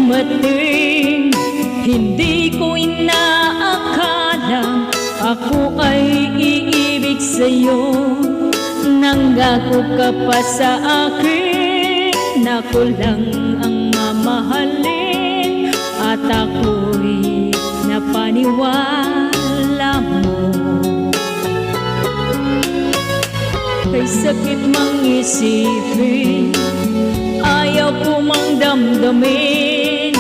dumating. Hindi ko inaakalang ako ay iibig sa'yo. Nangako ka pa sa akin na ako lang ang mamahalin, at ako'y napaniwala mo. Kay sakit mang isipin, ayaw ko mang damdamin,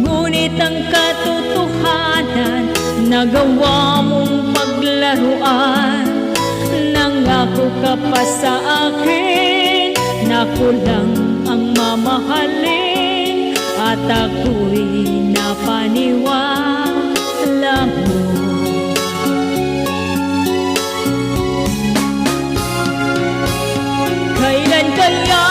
ngunit ang katotohanan nagawa mong paglaruan. Nangako ka pa sa akin na ako lang ang mamahalin, at ako'y napaniwala mo. Kailan kaya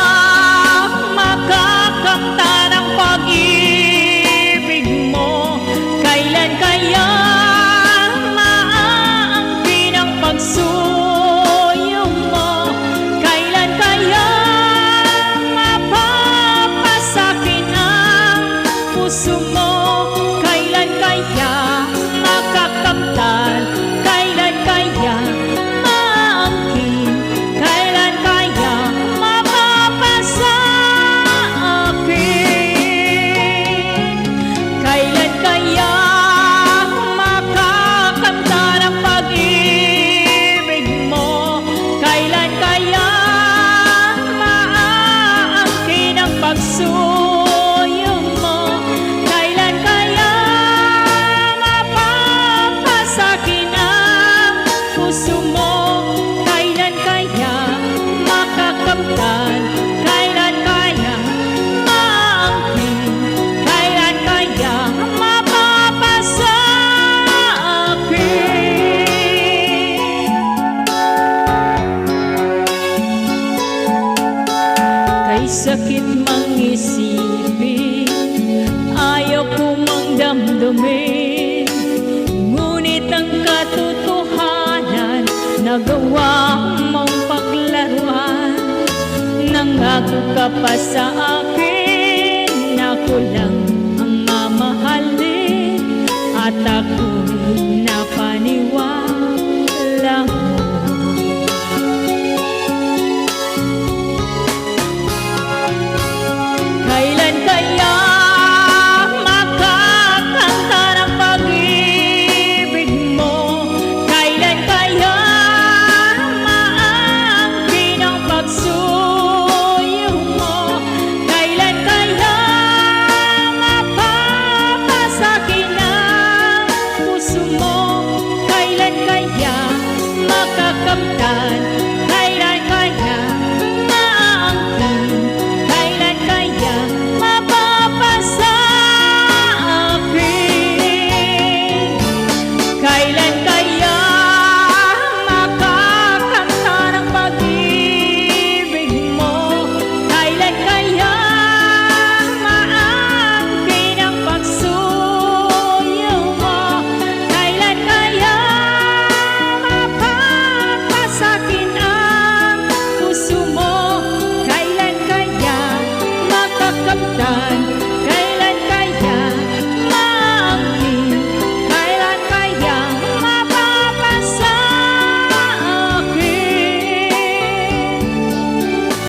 makakamtan ang pag-ibig mo? Kailan kaya maaangkin ang pagsuyo mo? Kailan kaya mapapasakin ang puso mo? Kailan kaya makakamtan? Kailan kaya maangkin? Kailan kaya mapapasa akin? Kailan kaya makakamtan ang pag-ibig mo? Kailan kaya maaangkin ang pagsuyo mo? Kailan kaya mapapasakin ang puso mo? Kailan kaya makakamtan? Kailan kaya maangkin? Kailan kaya mapapasa akin? Kay sakit mang isipin, ayaw ko mang damdamin, ngunit ang katotohanan nagawa mong paglaruan. Nangako ka pa sa akin na ako lang ang mamahalin, at ako